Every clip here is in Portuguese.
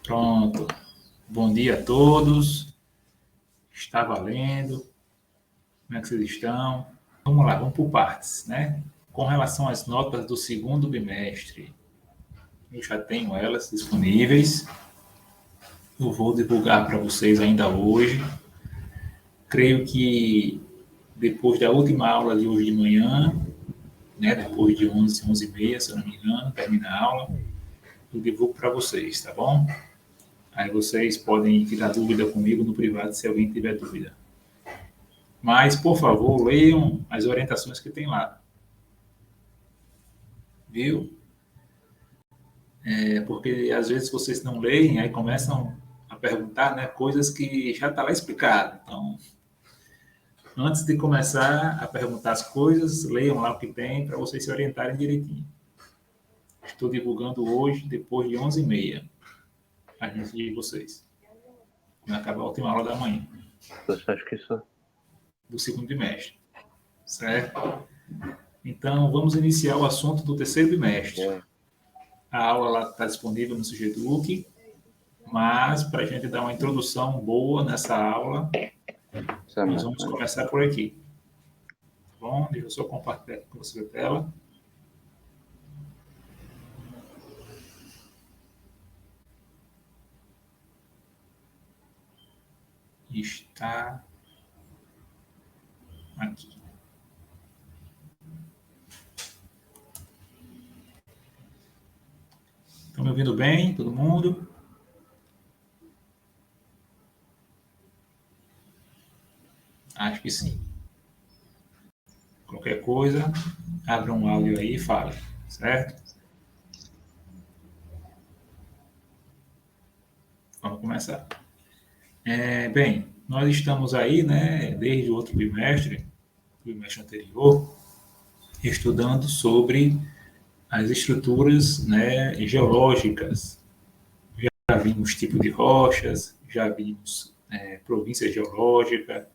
Pronto. Bom dia a todos. Está valendo. Como é que vocês estão? Vamos lá, vamos por partes, né? Com relação às notas do segundo bimestre, eu já tenho elas disponíveis. Eu vou divulgar para vocês ainda hoje. Creio que depois da última aula de hoje de manhã, né, depois de 11h, se eu não me engano, termina a aula, eu divulgo para vocês, tá bom? Aí vocês podem tirar dúvida comigo no privado se alguém tiver dúvida. Mas, por favor, leiam as orientações que tem lá. Viu? Porque às vezes vocês não leem, aí começam a perguntar, né, coisas que já está lá explicado. Então, antes de começar a perguntar as coisas, leiam lá o que tem para vocês se orientarem direitinho. Estou divulgando hoje, depois de 11h30, a gente de vocês. Quando acabar a última aula da manhã. Acho que isso. Do segundo bimestre. Certo? Então, vamos iniciar o assunto do terceiro bimestre. A aula lá está disponível no Sujeduc, mas para a gente dar uma introdução boa nessa aula, nós vamos começar por aqui. Tá bom? Deixa eu só compartilhar aqui com você a tela. Está aqui. Estão me ouvindo bem, todo mundo? Acho que sim. Qualquer coisa, abra um áudio aí e fale, certo? Vamos começar. Bem, nós estamos aí, né, desde o outro bimestre anterior, estudando sobre as estruturas, né, geológicas. Já vimos tipo de rochas, já vimos província geológica,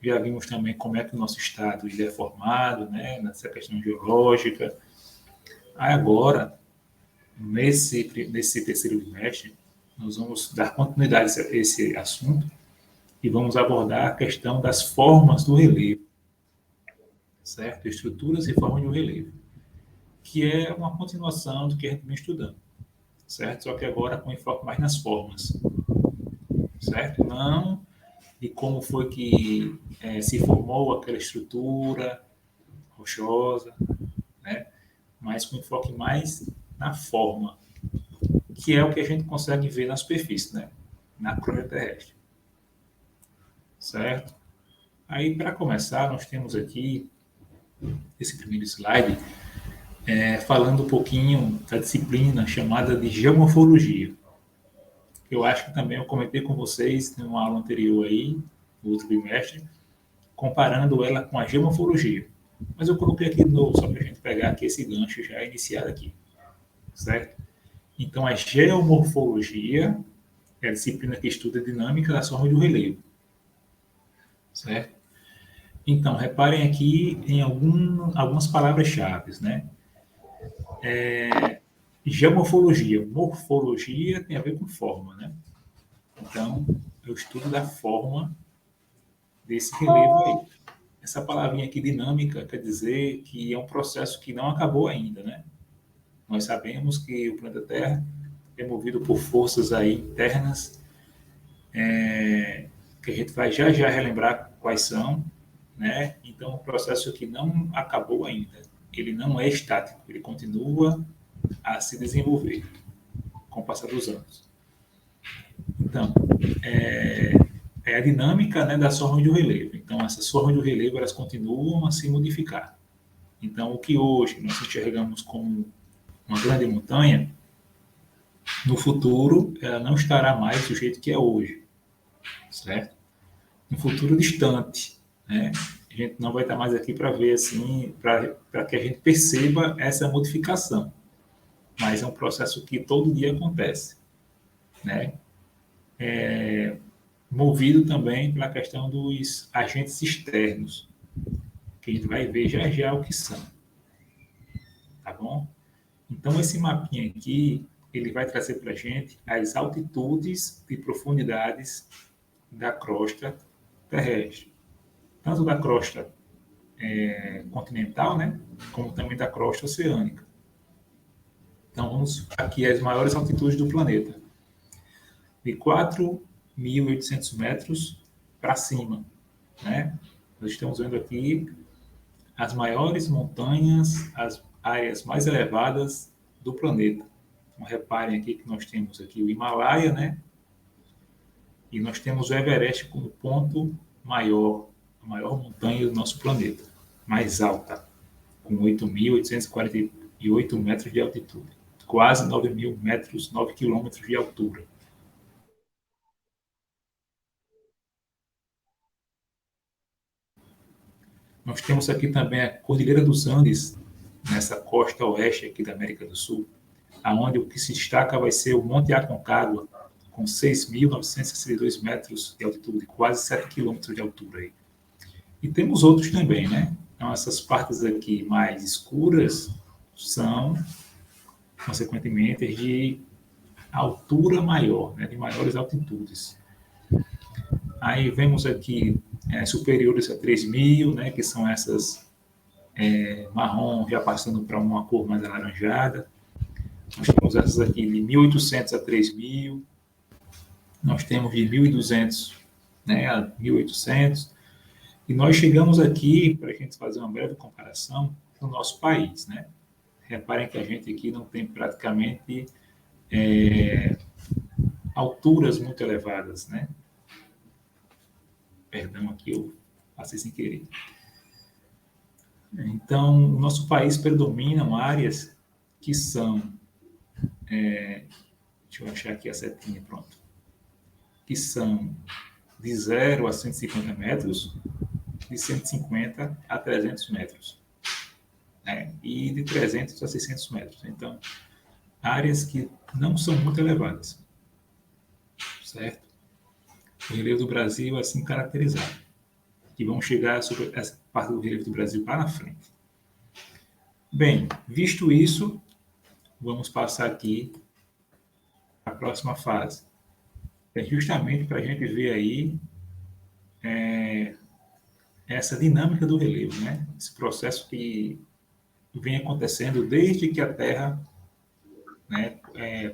já vimos também como é que o nosso estado é formado, né, nessa questão geológica. Agora, nesse terceiro bimestre, nós vamos dar continuidade a esse assunto e vamos abordar a questão das formas do relevo, certo? Estruturas e formas do relevo, que é uma continuação do que a gente vem estudando, certo? Só que agora com enfoque mais nas formas, certo? Não de como foi que se formou aquela estrutura rochosa, né? Mas com enfoque mais na forma, que é o que a gente consegue ver na superfície, né? Na crosta terrestre, certo? Aí, para começar, nós temos aqui esse primeiro slide, falando um pouquinho da disciplina chamada de geomorfologia. Eu acho que também eu comentei com vocês numa aula anterior aí, no outro bimestre, comparando ela com a geomorfologia. Mas eu coloquei aqui de novo, só para a gente pegar aqui esse gancho já iniciado aqui, certo? Então, a geomorfologia é a disciplina que estuda a dinâmica das formas do relevo, certo? Então, reparem aqui em algumas palavras-chave, né? Geomorfologia, morfologia tem a ver com forma, né? Então, eu estudo da forma desse relevo aí. Essa palavrinha aqui, dinâmica, quer dizer que é um processo que não acabou ainda, né? Nós sabemos que o planeta Terra é movido por forças aí internas, que a gente vai já relembrar quais são, né? Então, o processo que não acabou ainda, ele não é estático, ele continua a se desenvolver com o passar dos anos. Então, é a dinâmica, né, das formas de relevo. Então, essas formas de relevo, elas continuam a se modificar. Então, o que hoje nós enxergamos como uma grande montanha, no futuro, ela não estará mais do jeito que é hoje, certo? No futuro distante, né? A gente não vai estar mais aqui para ver assim, para que a gente perceba essa modificação. Mas é um processo que todo dia acontece, né? Movido também pela questão dos agentes externos, que a gente vai ver já já o que são, tá bom? Então, esse mapinha aqui, ele vai trazer para a gente as altitudes e profundidades da crosta terrestre, tanto da crosta continental, né, como também da crosta oceânica. Então, vamos aqui as maiores altitudes do planeta, de 4.800 metros para cima, né? Nós estamos vendo aqui as maiores montanhas, as áreas mais elevadas do planeta. Então, reparem aqui que nós temos aqui o Himalaia, né? E nós temos o Everest como ponto maior, a maior montanha do nosso planeta, mais alta, com 8.848 metros de altitude, quase 9.000 metros, 9 quilômetros de altura. Nós temos aqui também a Cordilheira dos Andes, nessa costa oeste aqui da América do Sul, aonde o que se destaca vai ser o Monte Aconcagua, com 6.962 metros de altitude, quase 7 quilômetros de altura aí. E temos outros também, né? Então, essas partes aqui mais escuras são, consequentemente, de altura maior, né? De maiores altitudes. Aí vemos aqui superiores a 3.000, né? Que são essas marrom já passando para uma cor mais alaranjada. Nós temos essas aqui de 1.800 a 3.000. Nós temos de 1.200, né, a 1.800. E nós chegamos aqui, para a gente fazer uma breve comparação, no nosso país, né? Reparem que a gente aqui não tem praticamente alturas muito elevadas, né? Perdão, aqui eu passei sem querer. Então, o nosso país predominam áreas que são... deixa eu achar aqui a setinha, pronto. Que são de 0 a 150 metros, de 150 a 300 metros, né? E de 300 a 600 metros. Então, áreas que não são muito elevadas, certo? O relevo do Brasil é assim caracterizado. E vamos chegar sobre essa parte do relevo do Brasil para na frente. Bem, visto isso, vamos passar aqui para a próxima fase. É justamente para a gente ver aí essa dinâmica do relevo, né? Esse processo que vem acontecendo desde que a Terra, né,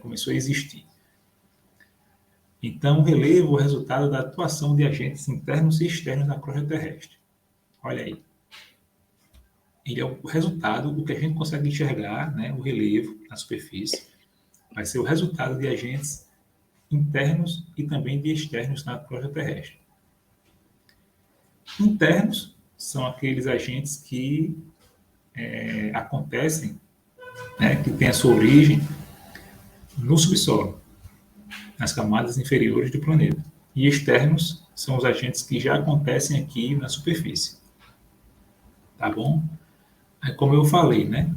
começou a existir. Então, o relevo é o resultado da atuação de agentes internos e externos na crosta terrestre. Olha aí. Ele é o resultado do que a gente consegue enxergar, né, o relevo na superfície, vai ser o resultado de agentes internos e também de externos na crosta terrestre. Internos são aqueles agentes que acontecem, né, que têm a sua origem no subsolo, nas camadas inferiores do planeta. E externos são os agentes que já acontecem aqui na superfície. Tá bom? Aí, como eu falei, né?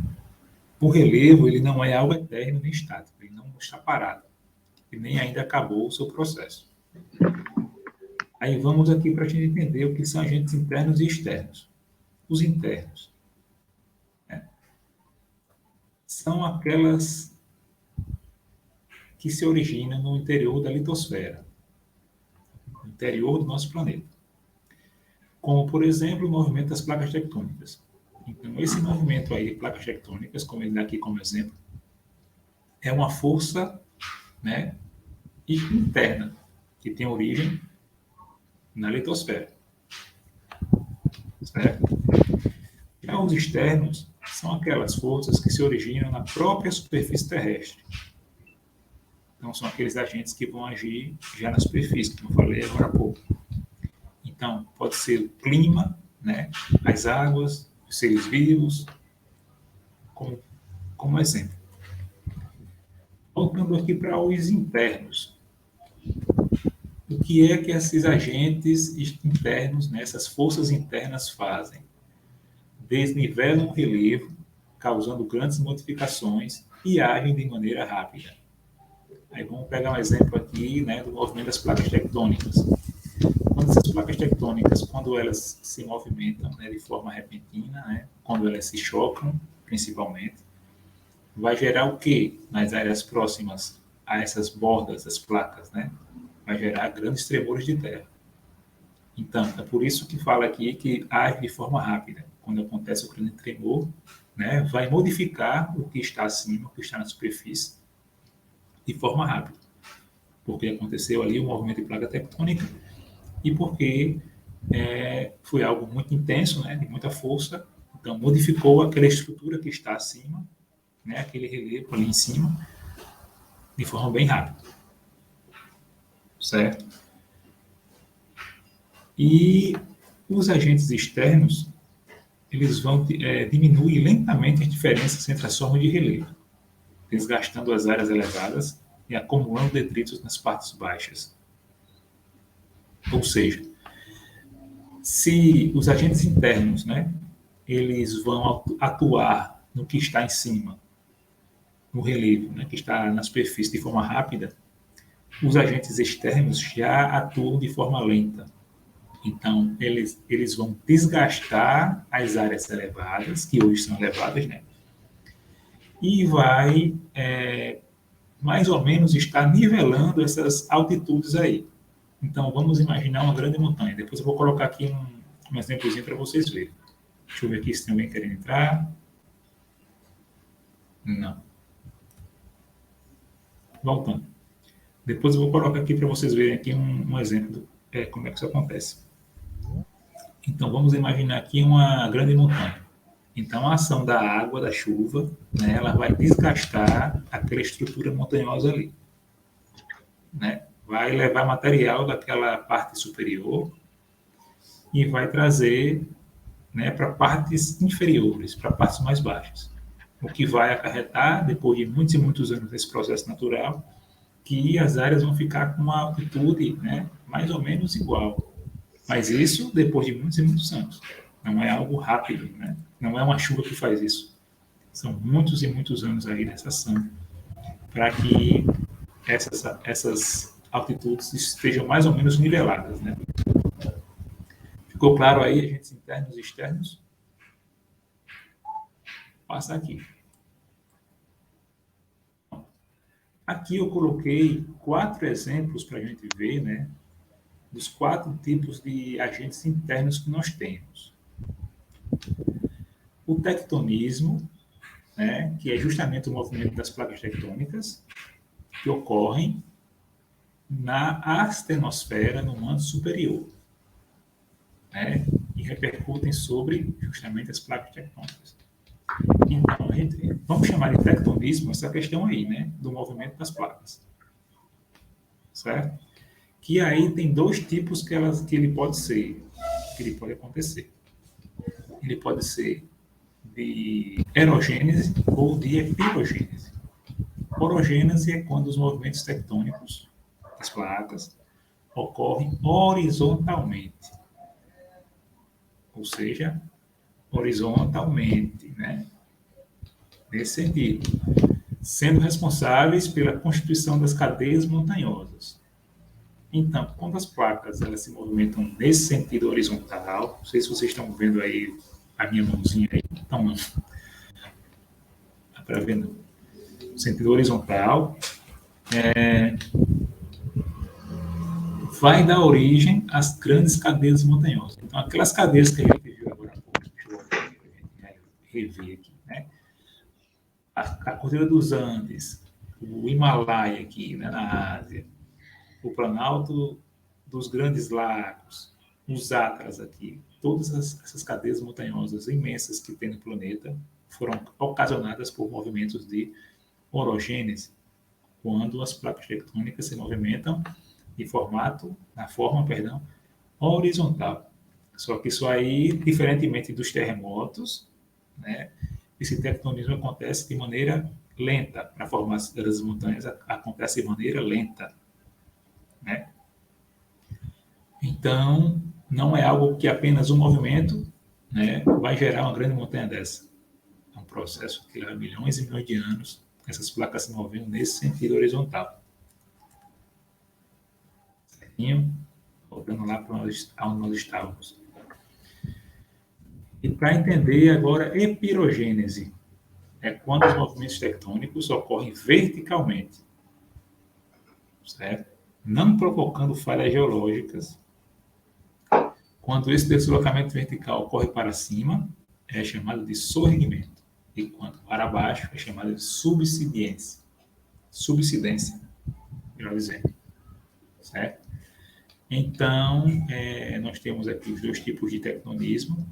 O relevo ele não é algo eterno nem estático, ele não está parado, e nem ainda acabou o seu processo. Aí vamos aqui para a gente entender o que são agentes internos e externos. Os internos, né, são aquelas que se originam no interior da litosfera, no interior do nosso planeta. Como, por exemplo, o movimento das placas tectônicas. Então, esse movimento aí de placas tectônicas, como ele dá aqui como exemplo, é uma força, né, interna, que tem origem na litosfera. Certo? Já os externos são aquelas forças que se originam na própria superfície terrestre. Então, são aqueles agentes que vão agir já na superfície, como eu falei agora há pouco. Então, pode ser o clima, né, as águas, os seres vivos, como exemplo. Voltando aqui para os internos. O que é que esses agentes internos, né, essas forças internas fazem? Desnivelam o relevo, causando grandes modificações e agem de maneira rápida. Aí vamos pegar um exemplo aqui, né, do movimento das placas tectônicas. Quando essas placas tectônicas, quando elas se movimentam, né, de forma repentina, né, quando elas se chocam, principalmente, vai gerar o quê nas áreas próximas a essas bordas das placas, né? Vai gerar grandes tremores de terra. Então, é por isso que fala aqui que age de forma rápida. Quando acontece o grande tremor, né, vai modificar o que está acima, o que está na superfície, de forma rápida. Porque aconteceu ali o movimento de placa tectônica e porque foi algo muito intenso, né, de muita força. Então, modificou aquela estrutura que está acima, né, aquele relevo ali em cima, de forma bem rápida. Certo? E os agentes externos, eles vão diminuir lentamente as diferenças entre as formas de relevo, desgastando as áreas elevadas e acumulando detritos nas partes baixas. Ou seja, se os agentes internos, né, eles vão atuar no que está em cima, no relevo, né, que está na superfície de forma rápida, os agentes externos já atuam de forma lenta. Então, eles vão desgastar as áreas elevadas, que hoje são elevadas, né? E vai, mais ou menos, estar nivelando essas altitudes aí. Então, vamos imaginar uma grande montanha. Depois eu vou colocar aqui um exemplozinho para vocês verem. Deixa eu ver aqui se tem alguém querendo entrar. Não. Voltando. Depois eu vou colocar aqui para vocês verem aqui um exemplo de como é que isso acontece. Então, vamos imaginar aqui uma grande montanha. Então, a ação da água, da chuva, né, ela vai desgastar aquela estrutura montanhosa ali. Né? Vai levar material daquela parte superior e vai trazer, né, para partes inferiores, para partes mais baixas. O que vai acarretar, depois de muitos e muitos anos desse processo natural, que as áreas vão ficar com uma altitude, né, mais ou menos igual. Mas isso depois de muitos e muitos anos. Não é algo rápido, né? Não é uma chuva que faz isso. São muitos e muitos anos aí nessa ação para que essas altitudes estejam mais ou menos niveladas, né? Ficou claro aí, agentes internos e externos? Passa aqui. Aqui eu coloquei 4 exemplos para a gente ver, né, dos 4 tipos de agentes internos que nós temos. O tectonismo, né, que é justamente o movimento das placas tectônicas, que ocorrem na astenosfera, no manto superior, né, e repercutem sobre justamente as placas tectônicas. Então, vamos chamar de tectonismo essa questão aí, né, do movimento das placas, certo? Que aí tem 2 tipos que ele pode ser, que ele pode acontecer. Ele pode ser de erogênese ou de epirogênese. Orogênese é quando os movimentos tectônicos das placas ocorrem horizontalmente, ou seja, horizontalmente, né? Nesse sentido, sendo responsáveis pela constituição das cadeias montanhosas. Então, quando as placas elas se movimentam nesse sentido horizontal, não sei se vocês estão vendo aí a minha mãozinha aí, então não. Dá para ver no sentido horizontal, vai dar origem às grandes cadeias montanhosas. Então, aquelas cadeias que a gente viu agora há pouco, deixa eu rever aqui, né? A Cordilheira dos Andes, o Himalaia aqui, né, na Ásia, o Planalto dos Grandes Lagos, os Atlas aqui, todas essas cadeias montanhosas imensas que tem no planeta foram ocasionadas por movimentos de orogênese, quando as placas tectônicas se movimentam na forma, horizontal. Só que isso aí, diferentemente dos terremotos, né, esse tectonismo acontece de maneira lenta. A formação das montanhas acontece de maneira lenta, né? Então, não é algo que apenas um movimento, né, vai gerar uma grande montanha dessa. É um processo que leva milhões e milhões de anos, essas placas se movendo nesse sentido horizontal. Certinho? Voltando lá para onde nós estávamos. E para entender agora epirogênese. é quando os movimentos tectônicos ocorrem verticalmente, certo? Não provocando falhas geológicas. Quando esse deslocamento vertical ocorre para cima, é chamado de sorregimento. E quando para baixo, é chamado de subsidência. Subsidência, melhor dizendo. Certo? Então, nós temos aqui os dois tipos de tectonismo,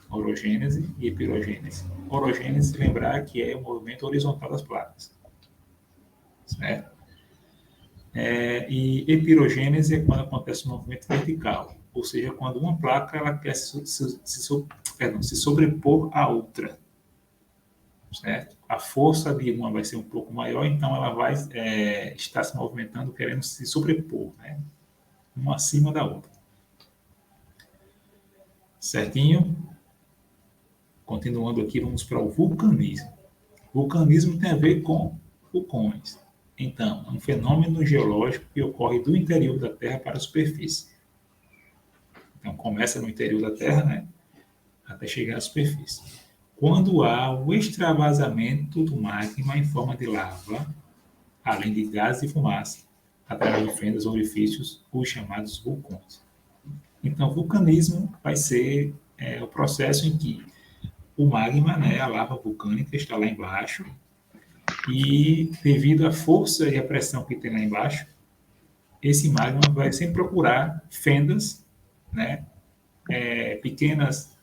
orogênese e epirogênese. Orogênese, lembrar que é o movimento horizontal das placas. Certo? E epirogênese é quando acontece o movimento vertical, ou seja, quando uma placa ela quer se sobrepor à outra. Certo? A força de uma vai ser um pouco maior, então ela vai estar se movimentando querendo se sobrepor, né? Uma acima da outra. Certinho? Continuando aqui, vamos para o vulcanismo. Vulcanismo tem a ver com vulcões. Então, é um fenômeno geológico que ocorre do interior da Terra para a superfície. Então, começa no interior da Terra, né, até chegar à superfície. Quando há o extravasamento do magma em forma de lava, além de gases e fumaça, através de fendas ou orifícios, os chamados vulcões. Então, vulcanismo vai ser o processo em que o magma, né, a lava vulcânica, está lá embaixo, e devido à força e à pressão que tem lá embaixo, esse magma vai sempre procurar fendas, né, pequenas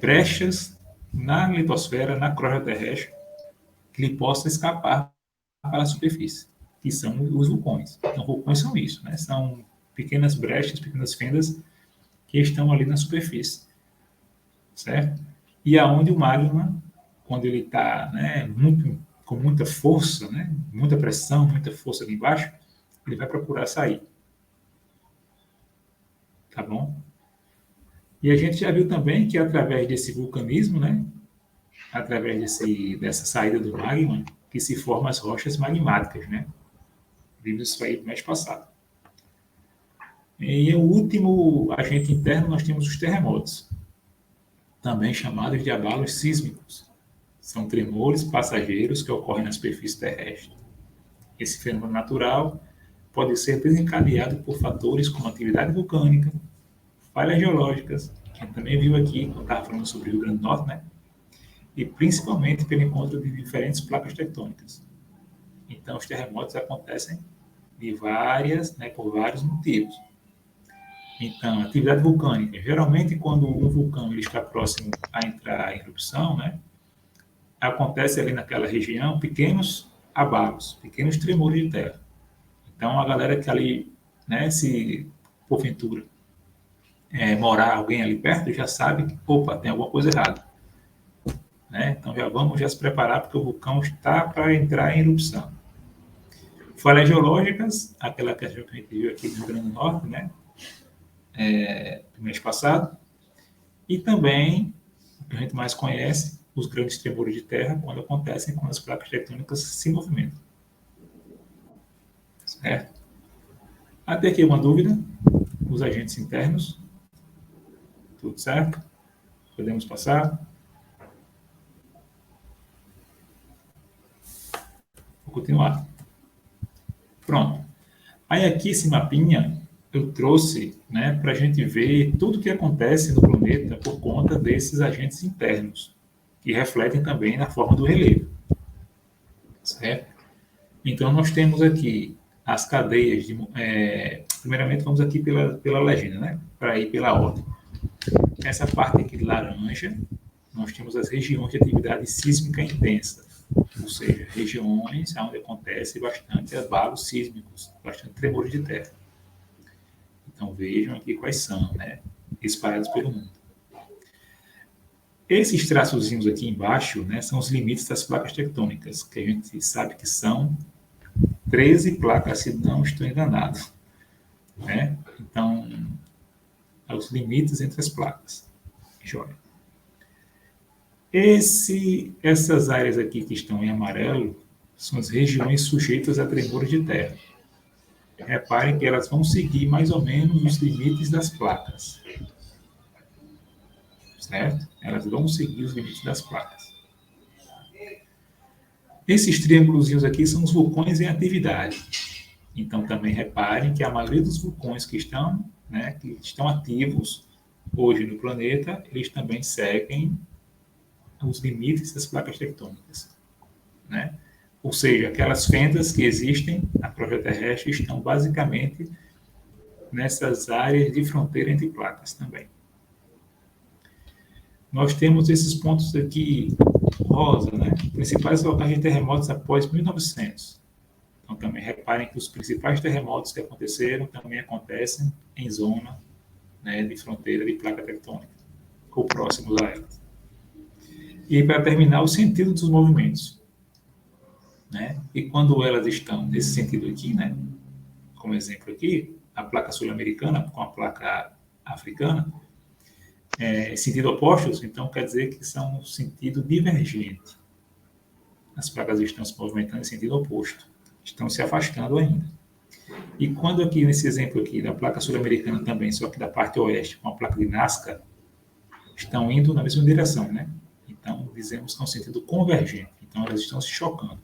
brechas na litosfera, na crosta terrestre, que ele possa escapar para a superfície, que são os vulcões. Então, vulcões são isso, né? São pequenas brechas, pequenas fendas que estão ali na superfície, certo? E aonde o magma, quando ele está, né, com muita força, né, muita pressão, muita força ali embaixo, ele vai procurar sair. Tá bom? E a gente já viu também que através desse vulcanismo, né, através dessa saída do magma, que se formam as rochas magmáticas, né? Vimos isso aí no mês passado. E o último agente interno, nós temos os terremotos, também chamados de abalos sísmicos. São tremores passageiros que ocorrem na superfície terrestre. Esse fenômeno natural pode ser desencadeado por fatores como atividade vulcânica, falhas geológicas, que a gente também viu aqui quando estava falando sobre o Rio Grande do Norte, né? E principalmente pelo encontro de diferentes placas tectônicas. Então, os terremotos acontecem por vários motivos. Então, atividade vulcânica. Geralmente, quando um vulcão ele está próximo a entrar em erupção, né, acontece ali naquela região pequenos abalos, pequenos tremores de terra. Então, a galera que ali, né, se porventura morar alguém ali perto, já sabe que, opa, tem alguma coisa errada. Né? Então, vamos se preparar porque o vulcão está para entrar em erupção. Falhas geológicas, aquela questão que a gente viu aqui no Rio Grande do Norte, né? No mês passado. E também, o que a gente mais conhece, os grandes tremores de terra, quando acontecem quando as placas tectônicas se movimentam. Certo? Até aqui uma dúvida, os agentes internos, tudo certo? Podemos passar? Vou continuar. Pronto. Aí aqui esse mapinha eu trouxe, né, para a gente ver tudo o que acontece no planeta por conta desses agentes internos, que refletem também na forma do relevo. Certo? Então, nós temos aqui as cadeias de... primeiramente, vamos aqui pela legenda, né? Para ir pela ordem. Essa parte aqui de laranja, nós temos as regiões de atividade sísmica intensa, ou seja, regiões onde acontece bastante abalos sísmicos, bastante tremores de terra. Então, vejam aqui quais são, né? Espalhados pelo mundo. Esses traçozinhos aqui embaixo, né, são os limites das placas tectônicas, que a gente sabe que são 13 placas, se não estou enganado. Né? Então, os limites entre as placas. Joia. Essas áreas aqui que estão em amarelo são as regiões sujeitas a tremores de terra. Reparem que elas vão seguir mais ou menos os limites das placas. Certo? Elas vão seguir os limites das placas. Esses triângulozinhos aqui são os vulcões em atividade. Então, também reparem que a maioria dos vulcões que estão ativos hoje no planeta, eles também seguem os limites das placas tectônicas, né? Ou seja, aquelas fendas que existem na crosta terrestre estão basicamente nessas áreas de fronteira entre placas também. Nós temos esses pontos aqui rosa, né? Principais locais de terremotos após 1900. Então, também reparem que os principais terremotos que aconteceram também acontecem em zona, né, de fronteira de placa tectônica, ou próximos a elas. E para terminar, o sentido dos movimentos, né? E quando elas estão nesse sentido aqui, né? Como exemplo aqui, a placa sul-americana com a placa africana, sentido opostos, então quer dizer que são sentido divergente. As placas estão se movimentando em sentido oposto, estão se afastando ainda. E quando aqui, nesse exemplo aqui, da placa sul-americana também, só que da parte oeste, com a placa de Nazca, estão indo na mesma direção, né? Então, dizemos que é um sentido convergente. Então, elas estão se chocando.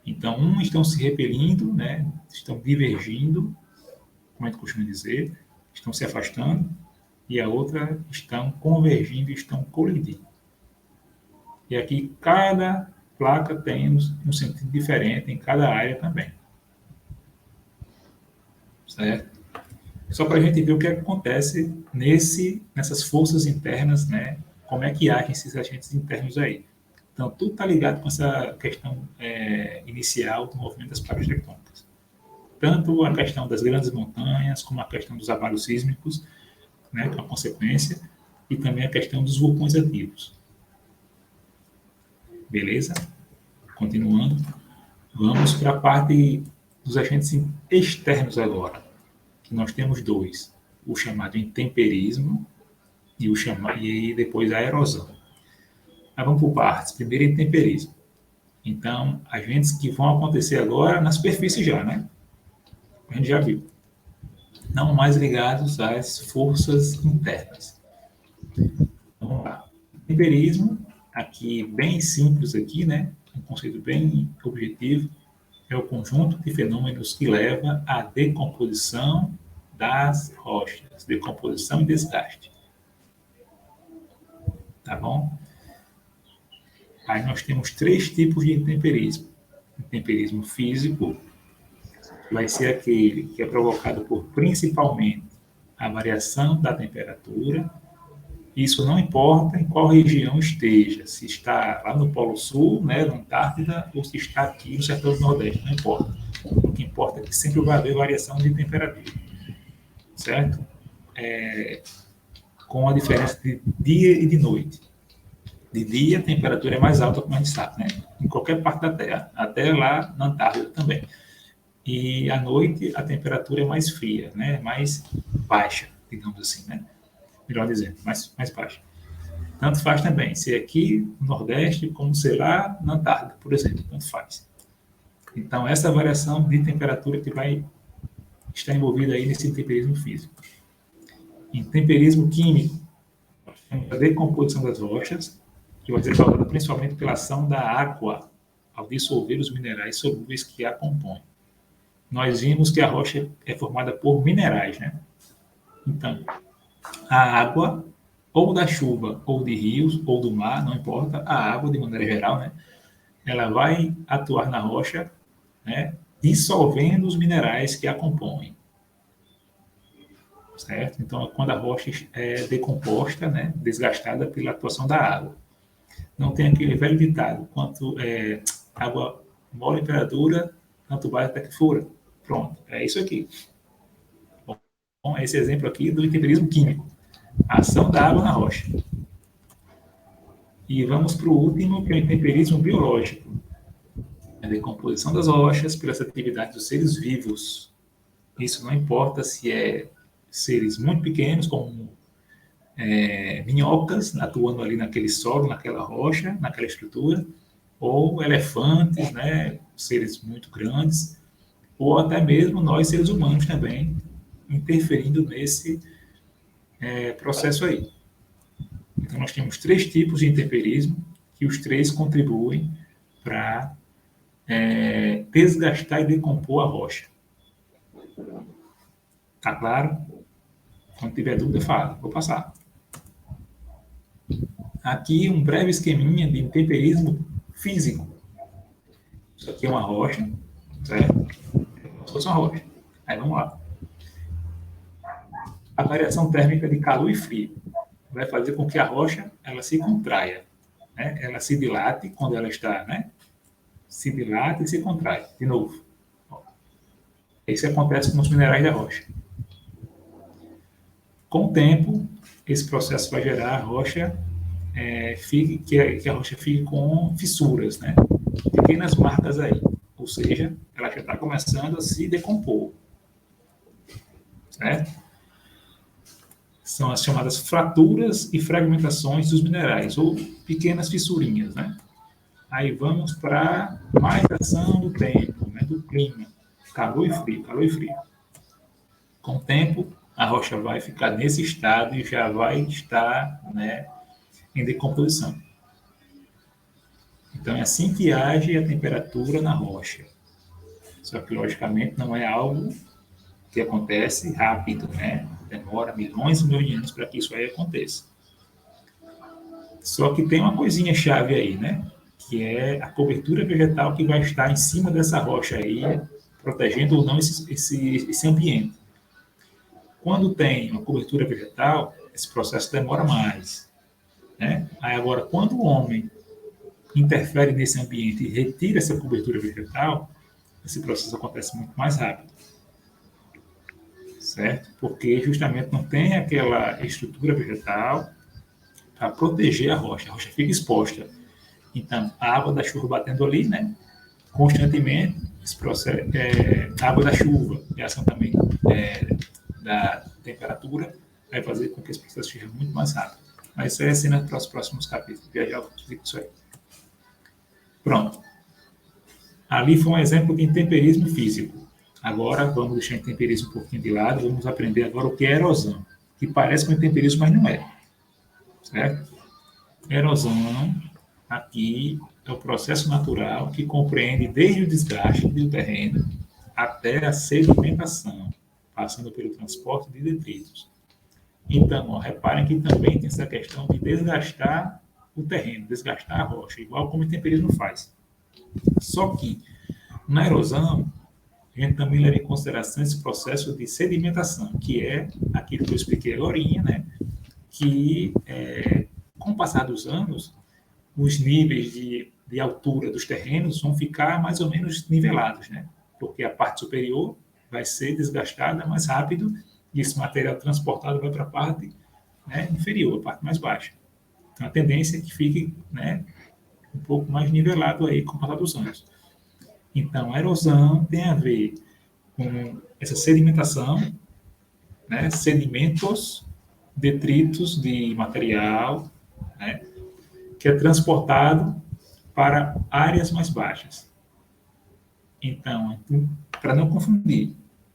Então, estão se repelindo, né? Estão divergindo, como a gente costuma dizer, estão se afastando, e a outra estão convergindo, estão colidindo. E aqui, cada placa tem um sentido diferente em cada área também. Certo? Só para a gente ver o que acontece nessas forças internas, né? Como é que agem esses agentes internos aí. Então, tudo está ligado com essa questão inicial do movimento das placas tectônicas. Tanto a questão das grandes montanhas, como a questão dos abalos sísmicos, né, com a consequência, e também a questão dos vulcões ativos. Beleza? Continuando. Vamos para a parte dos agentes externos agora, que nós temos dois. O chamado intemperismo e depois a erosão. Mas vamos por partes. Primeiro, intemperismo. Então, agentes que vão acontecer agora na superfície já, né? A gente já viu. Não mais ligados às forças internas. Então, vamos lá. Intemperismo, aqui bem simples aqui, né? Um conceito bem objetivo, é o conjunto de fenômenos que leva à decomposição das rochas, decomposição e desgaste. Tá bom? Aí nós temos 3 tipos de intemperismo. Intemperismo físico, que vai ser aquele que é provocado por principalmente a variação da temperatura. Isso não importa em qual região esteja, se está lá no Polo Sul, né, na Antártida, ou se está aqui no sertão do Nordeste, não importa. O que importa é que sempre vai haver variação de temperatura, certo? Com a diferença de dia e de noite. De dia, a temperatura é mais alta, como a gente sabe, né? Em qualquer parte da Terra, até lá na Antártida também. E à noite, a temperatura é mais fria, né? Mais baixa, digamos assim, né? Melhor dizendo, mais baixa. Tanto faz também, se é aqui no Nordeste, como sei lá na Antártida, por exemplo, tanto faz. Então, essa variação de temperatura que vai estar envolvida aí nesse intemperismo físico. Intemperismo químico, a decomposição das rochas, que vai ser causada principalmente pela ação da água ao dissolver os minerais solúveis que a compõem. Nós vimos que a rocha é formada por minerais, né? Então, a água, ou da chuva, ou de rios, ou do mar, não importa, a água, de maneira geral, né? Ela vai atuar na rocha, né? Dissolvendo os minerais que a compõem. Certo? Então, quando a rocha é decomposta, né? Desgastada pela atuação da água. Não tem aquele velho ditado, quanto água mole em temperatura, tanto vai até que fura. Pronto, é isso aqui. Bom, esse exemplo aqui do intemperismo químico, a ação da água na rocha. E vamos para o último, que é o intemperismo biológico, a decomposição das rochas pelas atividades dos seres vivos. Isso não importa se é seres muito pequenos, como minhocas, atuando ali naquele solo, naquela rocha, naquela estrutura, ou elefantes, né, seres muito grandes, ou até mesmo nós, seres humanos também, interferindo nesse processo aí. Então, nós temos 3 tipos de intemperismo, que os 3 contribuem para desgastar e decompor a rocha. Tá claro? Quando tiver dúvida, fala. Vou passar. Aqui um breve esqueminha de temperismo físico. Isso aqui é uma rocha, certo? Como se fosse uma rocha. Aí vamos lá. A variação térmica de calor e frio vai fazer com que a rocha ela se contraia, né? Ela se dilate quando ela está, né? Se dilata e se contrai. De novo. Isso acontece com os minerais da rocha. Com o tempo, esse processo vai gerar a rocha, que a rocha fique com fissuras, né? Pequenas marcas aí. Ou seja, ela já está começando a se decompor. Certo? São as chamadas fraturas e fragmentações dos minerais, ou pequenas fissurinhas, né? Aí vamos para mais ação do tempo, né? Do clima. Calor e frio, calor e frio. Com o tempo, a rocha vai ficar nesse estado e já vai estar, né, em decomposição. Então, é assim que age a temperatura na rocha. Só que, logicamente, não é algo que acontece rápido, né? Demora milhões e milhões de anos para que isso aí aconteça. Só que tem uma coisinha chave aí, né? Que é a cobertura vegetal que vai estar em cima dessa rocha aí, protegendo ou não esse ambiente. Quando tem uma cobertura vegetal, esse processo demora mais, né? Aí agora, quando o homem interfere nesse ambiente e retira essa cobertura vegetal, esse processo acontece muito mais rápido, certo? Porque justamente não tem aquela estrutura vegetal para proteger a rocha fica exposta. Então, a água da chuva batendo ali, né? Constantemente, esse processo, a água da chuva e a ação também da temperatura vai fazer com que esse processo seja muito mais rápido. Mas isso é cena para os próximos capítulos. Já já eu explico isso aí. Pronto. Ali foi um exemplo de intemperismo físico. Agora, vamos deixar o intemperismo um pouquinho de lado, vamos aprender agora o que é erosão, que parece com intemperismo, mas não é. Certo? Erosão, aqui, é o processo natural que compreende desde o desgaste do terreno até a sedimentação, passando pelo transporte de detritos. Então, ó, reparem que também tem essa questão de desgastar o terreno, desgastar a rocha, igual como o intemperismo faz. Só que, na erosão, a gente também leva em consideração esse processo de sedimentação, que é aquilo que eu expliquei agora, né? Que, com o passar dos anos, os níveis de altura dos terrenos vão ficar mais ou menos nivelados, né? Porque a parte superior vai ser desgastada mais rápido e esse material transportado vai para a parte, né, inferior, a parte mais baixa. Então, a tendência é que fique, né, um pouco mais nivelado aí com o passar dos anos. Então, a erosão tem a ver com essa sedimentação, né, sedimentos, detritos de material, né, que é transportado para áreas mais baixas. Então, para não confundir,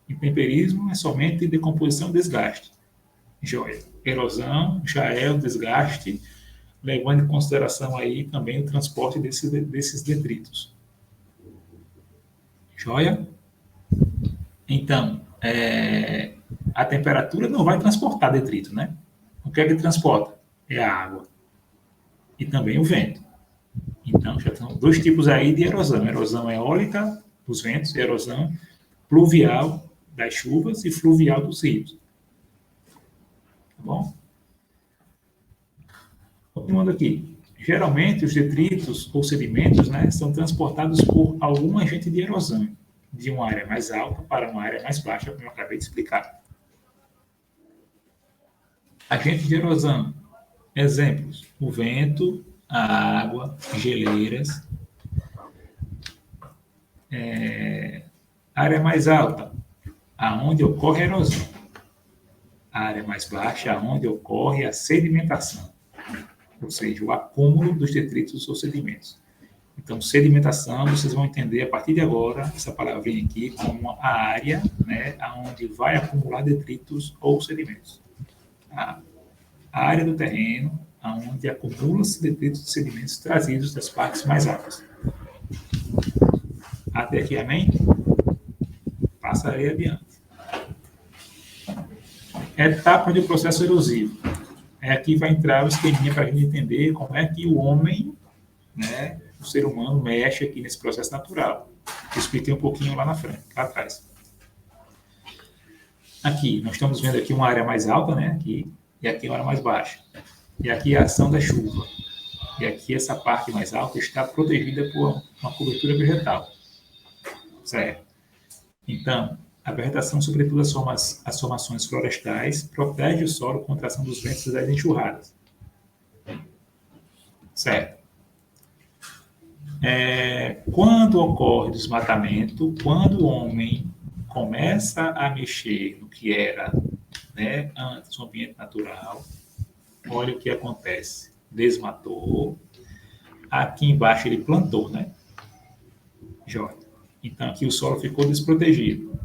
intemperismo é somente decomposição e desgaste. Joia. Erosão já é o desgaste, levando em consideração aí também o transporte desses detritos. Joia? Então, a temperatura não vai transportar detrito, né? O que é que transporta? É a água. E também o vento. Então, já são dois tipos aí de erosão. Erosão eólica dos ventos e erosão pluvial das chuvas e fluvial dos rios. Tá bom? Continuando aqui. Geralmente, os detritos ou sedimentos, né, são transportados por algum agente de erosão, de uma área mais alta para uma área mais baixa, como eu acabei de explicar. Agentes de erosão. Exemplos: o vento, a água, geleiras. Área mais alta, aonde ocorre a erosão. A área mais baixa, aonde ocorre a sedimentação, ou seja, o acúmulo dos detritos ou sedimentos. Então, sedimentação, vocês vão entender a partir de agora, essa palavrinha aqui, como a área, né, onde vai acumular detritos ou sedimentos. A área do terreno, onde acumula-se detritos e sedimentos trazidos das partes mais altas. Até aqui, amém? Passarei adiante. Etapa de processo erosivo. Aqui vai entrar o esqueminha para a gente entender como é que o homem, né, o ser humano, mexe aqui nesse processo natural. Eu expliquei um pouquinho lá na frente, lá atrás. Aqui, nós estamos vendo aqui uma área mais alta, né, aqui, e aqui uma área mais baixa. E aqui a ação da chuva. E aqui essa parte mais alta está protegida por uma cobertura vegetal. Certo? Então, a vegetação, sobretudo as formações florestais, protege o solo contra a ação dos ventos e das enxurradas. Certo? Quando ocorre desmatamento, quando o homem começa a mexer no que era, né, antes o ambiente natural, olha o que acontece. Desmatou. Aqui embaixo ele plantou, né? Jóia. Então aqui o solo ficou desprotegido.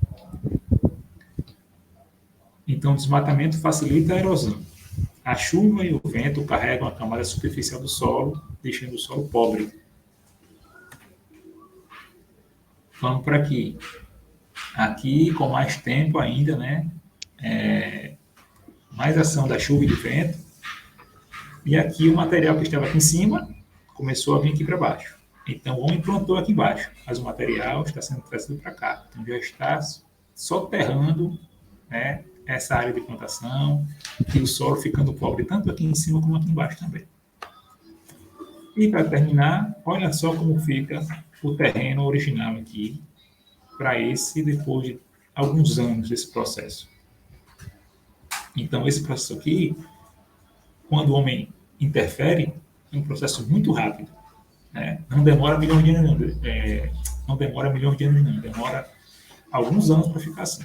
Então o desmatamento facilita a erosão. A chuva e o vento carregam a camada superficial do solo, deixando o solo pobre. Vamos para aqui. Aqui, com mais tempo ainda, né? Mais ação da chuva e do vento. E aqui o material que estava aqui em cima começou a vir aqui para baixo. Então o homem plantou aqui embaixo, mas o material está sendo trazido para cá. Então já está soterrando, né, essa área de plantação e o solo ficando pobre tanto aqui em cima como aqui embaixo também. E para terminar, olha só como fica o terreno original aqui para esse depois de alguns anos desse processo. Então esse processo aqui, quando o homem interfere, é um processo muito rápido. Né? Não demora milhões de anos, não demora milhões de anos, não. Demora alguns anos para ficar assim.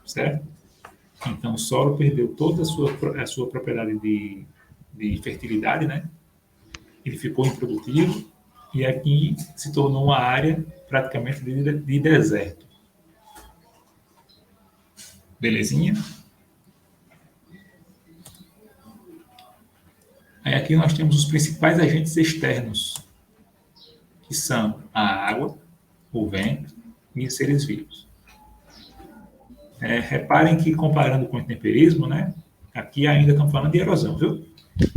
Certo? Então, o solo perdeu toda a sua propriedade de fertilidade, né? Ele ficou improdutivo e aqui se tornou uma área praticamente de deserto. Belezinha? Aí aqui nós temos os principais agentes externos, que são a água, o vento e os seres vivos. Reparem que, comparando com o intemperismo, né, aqui ainda estamos falando de erosão, viu?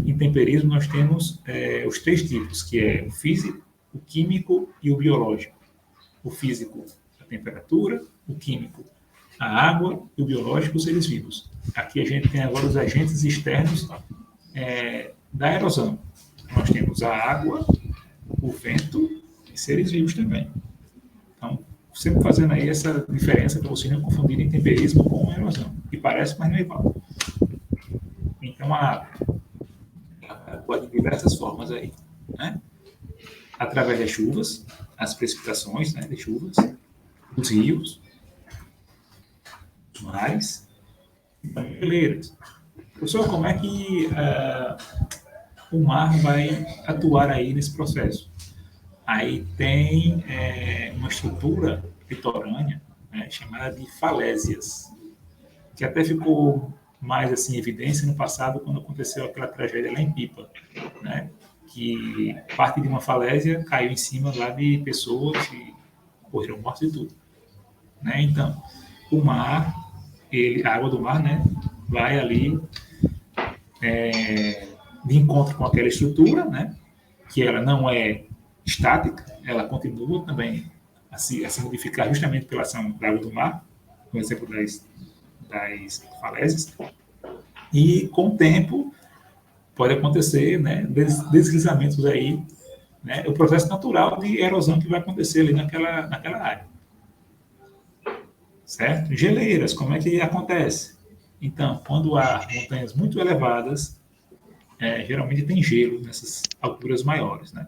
Em temperismo nós temos os três tipos, que é o físico, o químico e o biológico. O físico, a temperatura, o químico, a água e o biológico, os seres vivos. Aqui a gente tem agora os agentes externos da erosão. Nós temos a água, o vento e seres vivos também. Então, sempre fazendo aí essa diferença para vocês não confundirem temperismo com erosão. Que parece, mas não é igual. Então, a água pode de diversas formas aí, né? Através das chuvas, as precipitações, né, de chuvas, os rios, os mares, geleiras. Professor, como é que o mar vai atuar aí nesse processo? Aí tem uma estrutura litorânea, né, chamada de falésias, que até ficou mais assim, em evidência no passado, quando aconteceu aquela tragédia lá em Pipa, né, que parte de uma falésia caiu em cima lá de pessoas e morreram mortos e tudo. Né? Então, o mar, a água do mar, né, vai ali de encontro com aquela estrutura, né, que ela não é estática, ela continua também a se modificar justamente pela ação da água do mar, no exemplo das falésias, e com o tempo pode acontecer, né, deslizamentos aí, né, o processo natural de erosão que vai acontecer ali naquela área. Certo? Geleiras, como é que acontece? Então, quando há montanhas muito elevadas, geralmente tem gelo nessas alturas maiores, né?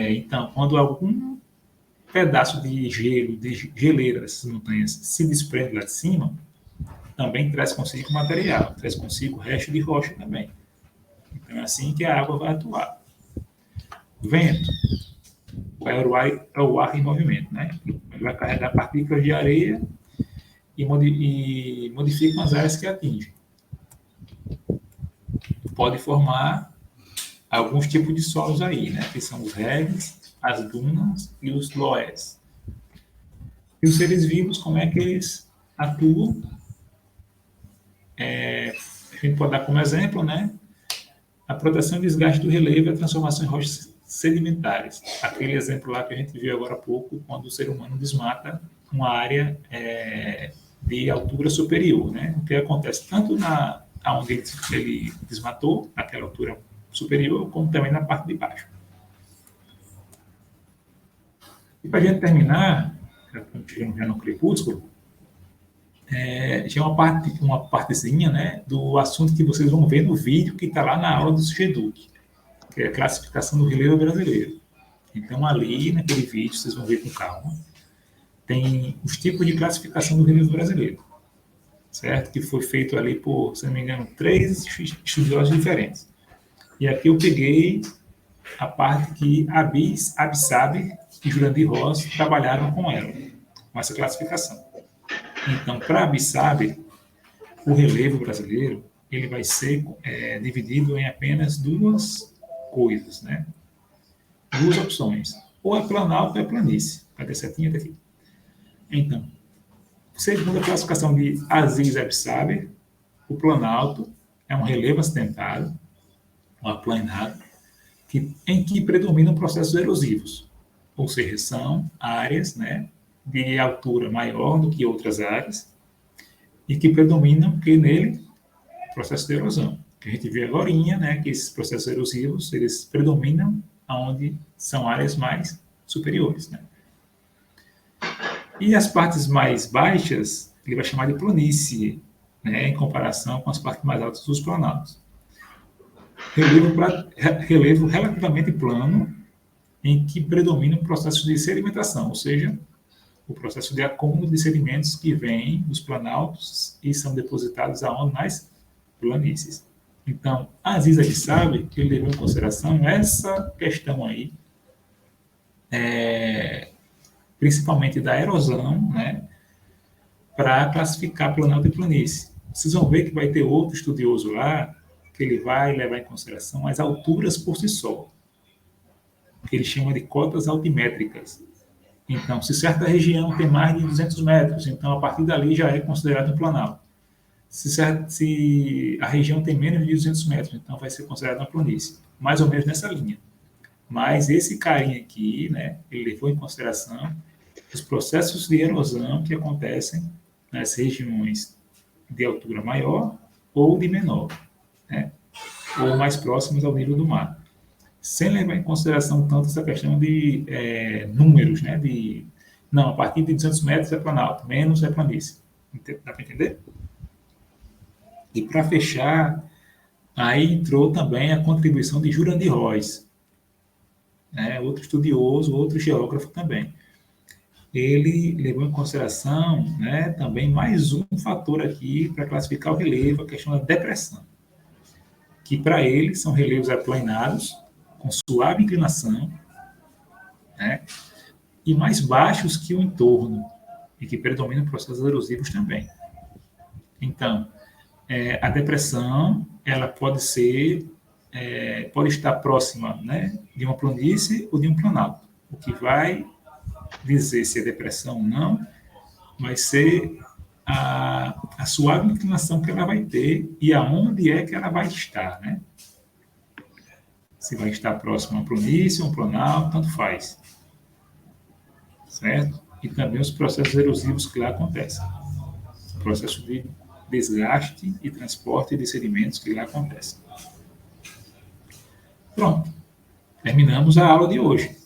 Então, quando algum pedaço de gelo, de geleira dessas montanhas se desprende lá de cima, também traz consigo material, traz consigo resto de rocha também. Então, é assim que a água vai atuar. Vento é o ar em movimento, né? Ele vai carregar partículas de areia e modificam as áreas que atingem. Pode formar alguns tipos de solos aí, né? Que são os regues, as dunas e os loés. E os seres vivos, como é que eles atuam? A gente pode dar como exemplo, né? A proteção e desgaste do relevo e a transformação em rochas sedimentares. Aquele exemplo lá que a gente viu agora há pouco, quando o ser humano desmata uma área de altura superior, né? O que acontece tanto onde ele desmatou, naquela altura superior, como também na parte de baixo. E para a gente terminar, chegando já no crepúsculo, já é uma partezinha, né, do assunto que vocês vão ver no vídeo que está lá na aula do Sujeduc, que é a classificação do relevo brasileiro. Então, ali, naquele vídeo, vocês vão ver com calma, tem os tipos de classificação do relevo brasileiro, certo? Que foi feito ali por, se não me engano, 3 estudiosos diferentes. E aqui eu peguei a parte que Abissab e Jurandir Ross trabalharam com ela, com essa classificação. Então, para Abissab, o relevo brasileiro ele vai ser dividido em apenas 2 coisas, né? 2 opções. Ou é planalto ou é planície. Cadê a setinha? Daqui. Então, segundo a classificação de Aziz Abissab, o planalto é um relevo acidentado, um aplanado, em que predominam processos erosivos. Ou seja, são áreas, né, de altura maior do que outras áreas e que predominam que nele processo de erosão. Que a gente vê agora, né, que esses processos erosivos eles predominam onde são áreas mais superiores, né? E as partes mais baixas ele vai chamar de planície, né, em comparação com as partes mais altas dos planaltos. Relevo relativamente plano, em que predomina o processo de sedimentação, ou seja, o processo de acúmulo de sedimentos que vêm dos planaltos e são depositados aonde? Nas planícies. Então, Aziz Abissab que ele levou em consideração essa questão aí, principalmente da erosão, né, para classificar planalto e planície. Vocês vão ver que vai ter outro estudioso lá que ele vai levar em consideração as alturas por si só, que ele chama de cotas altimétricas. Então, se certa região tem mais de 200 metros, então a partir dali já é considerado um planalto. Se a região tem menos de 200 metros, então vai ser considerado uma planície. Mais ou menos nessa linha. Mas esse carinha aqui, né, ele levou em consideração os processos de erosão que acontecem nas regiões de altura maior ou de menor, né, ou mais próximas ao nível do mar. Sem levar em consideração tanto essa questão de números, né, não, a partir de 200 metros é planalto, menos é planície. Dá para entender? E para fechar, aí entrou também a contribuição de Jurandir Ross, né, outro estudioso, outro geógrafo também. Ele levou em consideração, né, também mais um fator aqui para classificar o relevo, a questão da depressão, que para ele são relevos aplanados, com suave inclinação, né, e mais baixos que o entorno, e que predominam processos erosivos também. Então, a depressão ela pode estar próxima, né, de uma planície ou de um planalto. O que vai dizer se é depressão ou não vai ser a suave inclinação que ela vai ter e aonde é que ela vai estar, né? Se vai estar próximo a uma planície ou um planalto, tanto faz. Certo? E também os processos erosivos que lá acontecem. O processo de desgaste e transporte de sedimentos que lá acontecem. Pronto. Terminamos a aula de hoje.